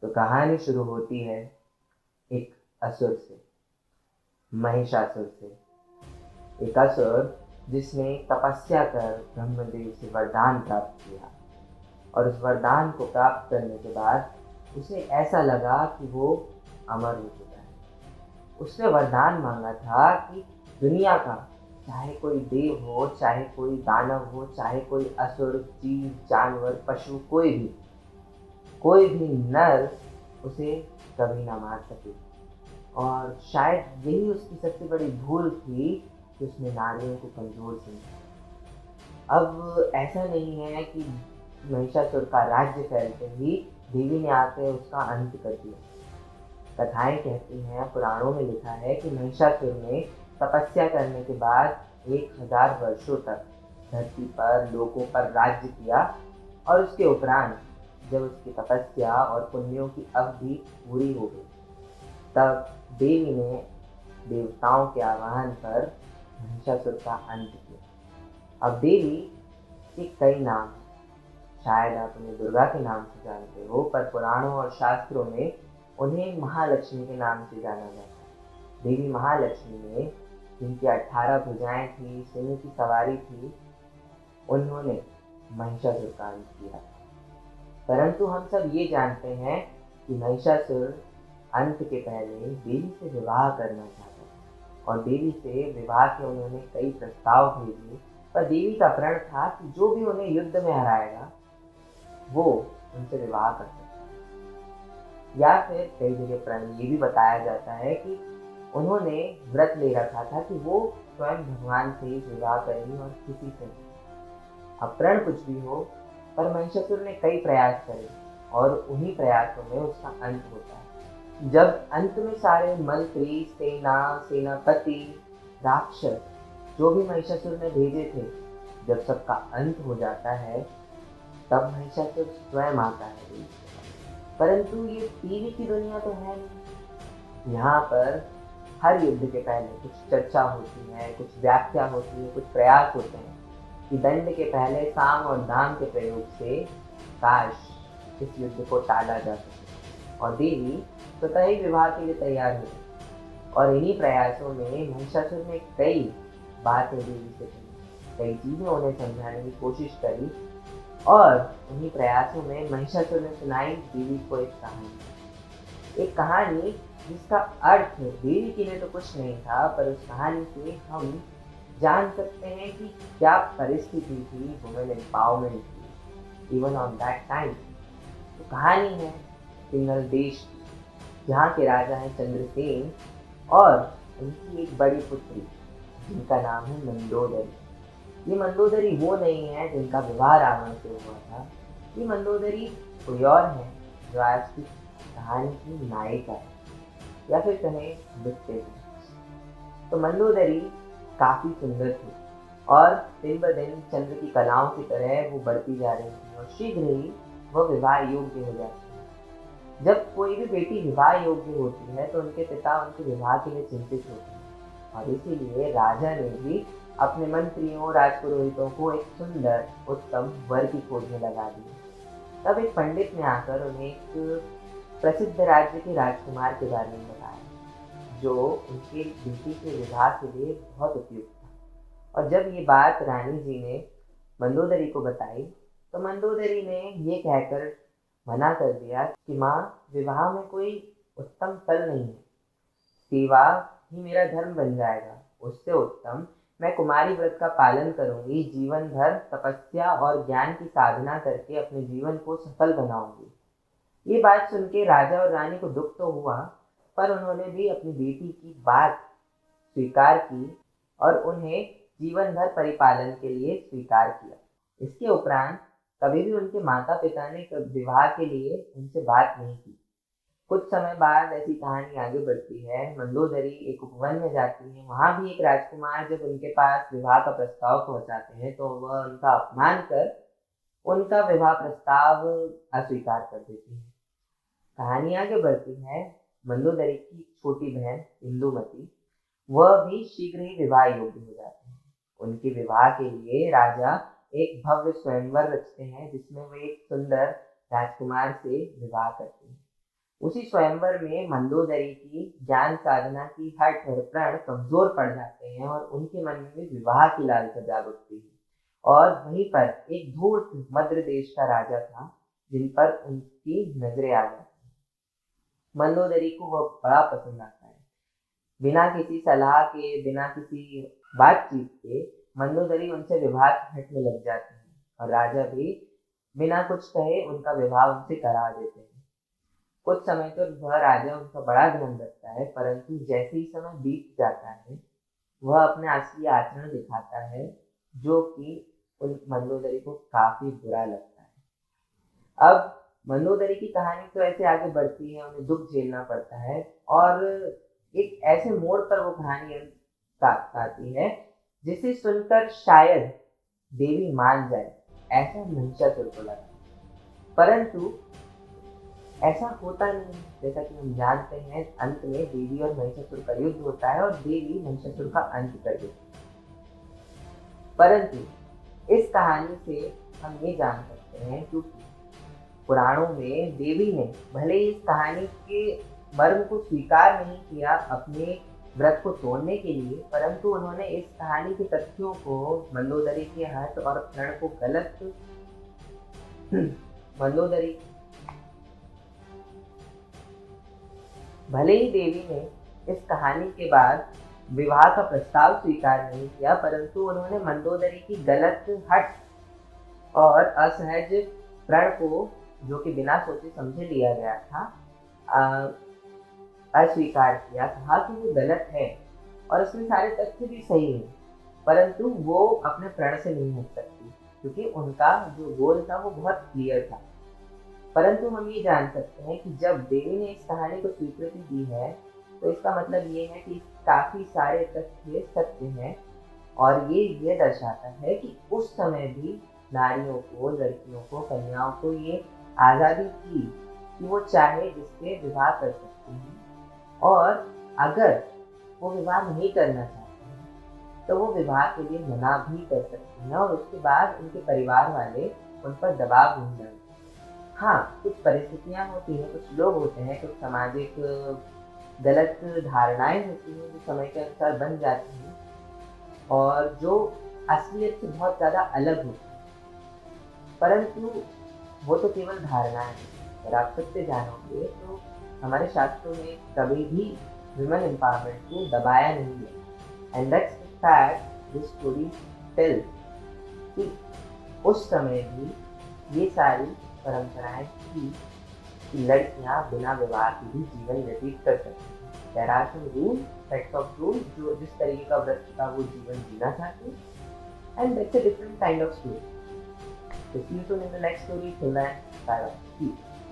तो कहानी शुरू होती है एक असुर से, महिषासुर से। एक असुर जिसने तपस्या कर ब्रह्मदेव से वरदान प्राप्त किया, और उस वरदान को प्राप्त करने के बाद उसे ऐसा लगा कि वो अमर हो चुका है। उसने वरदान मांगा था कि दुनिया का चाहे कोई देव हो, चाहे कोई दानव हो, चाहे कोई असुर, जीव, जानवर, पशु, कोई भी नर उसे कभी ना मार सके। और शायद यही उसकी सबसे बड़ी भूल थी कि उसने नारियों को कमजोर समझा। अब ऐसा नहीं है कि महिषासुर का राज्य फैलते ही देवी ने आकर उसका अंत कर दिया। कथाएं कहती हैं, पुराणों में लिखा है कि महिषासुर ने तपस्या करने के बाद 1000 वर्षों तक धरती पर लोगों पर राज्य किया, और उसके उपरांत जब उसकी तपस्या और पुण्यों की अवधि पूरी हो गई, तब देवी ने देवताओं के आह्वान पर महिषासुर का अंत किया। अब देवी के कई नाम, शायद आप उन्हें दुर्गा के नाम से जानते हो, पर पुराणों और शास्त्रों में उन्हें महालक्ष्मी के नाम से जाना जाता है। देवी महालक्ष्मी ने, जिनकी 18 भुजाएं थी, सिंह की सवारी थी, उन्होंने महिषासुर का अंत किया। परंतु हम सब ये जानते हैं कि महिषासुर अंत के पहले देवी से विवाह करना चाहता था, और देवी से विवाह के उन्होंने कई प्रस्ताव भेजे, पर देवी का प्रण था कि जो भी उन्हें युद्ध में हराएगा वो उनसे विवाह कर सकता है। या फिर कई जगह प्रण ये भी बताया जाता है कि उन्होंने व्रत ले रखा था कि वो स्वयं भगवान से ही विवाह करेंगी और किसी से नहीं। अब प्रण कुछ भी हो, पर महिषासुर ने कई प्रयास करे, और उन्हीं प्रयासों में उसका अंत होता है। जब अंत में सारे मंत्री, सेनापति, राक्षस, जो भी महिषासुर ने भेजे थे, जब सबका अंत हो जाता है, तब महिषासुर स्वयं आता है। परंतु ये टीवी की दुनिया तो है नहीं। यहाँ पर हर युद्ध के पहले कुछ चर्चा होती है, कुछ व्याख्या होती है, कुछ प्रयास होते हैं कि दंड के पहले साम और दाम के प्रयोग से काश इस युद्ध को टाला जा सके। और देवी स्वतः ही विवाह के लिए तैयार हो गई, और इन्हीं प्रयासों में महिषासुर ने कई बातें देवी से कही, कई चीजें उन्हें समझाने की कोशिश करी, और उन्हीं प्रयासों में महिषासुर ने सुनाई देवी को एक कहानी जिसका अर्थ देवी के लिए तो कुछ नहीं था, पर उस कहानी से हम जान सकते हैं कि क्या परिस्थिति थी वुमेन एम्पावरमेंट की इवन ऑन दैट टाइम। तो कहानी है सिंगल देश की, जहाँ के राजा हैं चंद्रसेन, और उनकी एक बड़ी पुत्री जिनका नाम है मंदोदरी। ये मंदोदरी वो नहीं है जिनका विवाह रावण से हुआ था। ये मंदोदरी कोई और है, जो आज की कहानी की नायिका है, या फिर कहें नृत्य है। तो मंदोदरी काफी सुंदर थी, और दिन ब दिन चंद्र की कलाओं की तरह वो बढ़ती जा रही थी, और शीघ्र ही वह विवाह योग्य हो जाती है। जब कोई भी बेटी विवाह योग्य होती है तो उनके पिता उनके विवाह के लिए चिंतित होते हैं, और इसीलिए राजा ने भी अपने मंत्रियों, राजपुरोहितों को एक सुंदर उत्तम वर की खोज में लगा दी। तब एक पंडित ने आकर उन्हें एक प्रसिद्ध राज्य के राजकुमार के बारे में बताया, जो उनके बेटी के विवाह के लिए बहुत उपयुक्त था। और जब ये बात रानी जी ने मंदोदरी को बताई, तो मंदोदरी ने ये कहकर मना कर दिया कि माँ, विवाह में कोई उत्तम फल नहीं है, सेवा ही मेरा धर्म बन जाएगा। उससे उत्तम मैं कुमारी व्रत का पालन करूंगी, जीवन भर तपस्या और ज्ञान की साधना करके अपने जीवन को सफल बनाऊंगी। ये बात सुन के राजा और रानी को दुख तो हुआ, पर उन्होंने भी अपनी बेटी की बात स्वीकार की और उन्हें जीवन भर परिपालन के लिए स्वीकार किया। इसके उपरांत कभी भी उनके माता पिता ने विवाह के लिए उनसे बात नहीं की। कुछ समय बाद ऐसी कहानी आगे बढ़ती है। मंदोदरी एक उपवन में जाती है। वहां भी एक राजकुमार जब उनके पास विवाह का प्रस्ताव पहुंचाते हैं, तो वह उनका अपमान कर उनका विवाह प्रस्ताव अस्वीकार कर देती है। कहानी आगे बढ़ती है। मंदोदरी की छोटी बहन इंदुमती, वह भी शीघ्र ही विवाह योग्य हो जाती है। उनके विवाह के लिए राजा एक भव्य स्वयंवर रचते हैं, जिसमें वे एक सुंदर राजकुमार से विवाह करते हैं। उसी स्वयंवर में मंदोदरी की ज्ञान साधना की हठ और प्रण कमजोर पड़ जाते हैं और उनके मन में भी विवाह की लालसा जाग उठती है। और वहीं पर एक धूर्त मद्र देश का राजा था जिन पर उनकी नजरें आ जाती हैं। मंदोदरी को वह बड़ा पसंद आता है। बिना किसी सलाह के, बिना किसी बातचीत के मंदोदरी उनसे विवाह की हठ में लग जाती है और राजा भी बिना कुछ कहे उनका विवाह उनसे करा देते हैं। कुछ समय तो वह राजा उनका बड़ा ध्यान रखता है, परंतु जैसे ही समय बीत जाता है वह अपने असली आचरण दिखाता है, जो कि उन मंदोदरी को काफी बुरा लगता है। अब मंदोदरी की कहानी तो ऐसे आगे बढ़ती है, उन्हें दुख झेलना पड़ता है और एक ऐसे मोड़ पर वो कहानी आती है जिसे सुनकर शायद देवी मान जाए, ऐसा महिषासुर को लगा। परंतु ऐसा होता नहीं। जैसा कि हम जानते हैं, अंत में देवी और महिषासुर का युद्ध होता है और देवी महिषासुर का अंत कर देती है। परंतु इस कहानी से हम ये जान सकते हैं, क्योंकि पुराणों में देवी ने भले ही इस कहानी के मर्म को स्वीकार नहीं किया अपने व्रत को तोड़ने के लिए, परंतु उन्होंने इस कहानी के तथ्यों को, मंदोदरी के हठ और प्रण को गलत मंदोदरी भले ही देवी ने इस कहानी के बाद विवाह का प्रस्ताव स्वीकार नहीं किया, परंतु उन्होंने मंदोदरी की गलत हठ और असहज प्रण को, जो कि बिना सोचे समझे लिया गया था, अस्वीकार किया, कहा कि वो गलत है और उसमें सारे तथ्य भी सही हैं, परंतु वो अपने प्रण से नहीं हट सकती क्योंकि उनका जो गोल था वो बहुत क्लियर था। परंतु हम ये जान सकते हैं कि जब देवी ने इस कहानी को स्वीकृति दी है तो इसका मतलब ये है कि काफी सारे तथ्य सत्य हैं और ये दर्शाता है कि उस समय भी नारियों को, लड़कियों को, कन्याओं को ये आज़ादी थी कि वो चाहे जिससे विवाह कर सकती हैं और अगर वो विवाह नहीं करना चाहते हैं तो वो विवाह के लिए मना भी कर सकती हैं और उसके बाद उनके परिवार वाले उन पर दबाव नहीं डालते। हाँ, कुछ परिस्थितियाँ होती हैं, कुछ लोग होते हैं, कुछ सामाजिक गलत धारणाएं होती हैं जो समय के अनुसार बन जाती हैं और जो असलियत से बहुत ज़्यादा अलग होती है, परंतु वो तो केवल धारणाएं हैं। अगर आप सत्य जानोगे तो हमारे शास्त्रों में कभी भी विमेन एम्पावरमेंट को दबाया नहीं है। And that's the fact this story tells कि उस समय भी ये सारी परंपराएं थी कि लड़कियां बिना विवाह के भी जीवन व्यतीत कर सकती हैं। There are some rule, sets of rule, जो जिस तरीके का व्रत का वो जीवन जीना चाहती है। And that's a different kind of story. So see you soon in the next story. Till then, bye bye. Peace.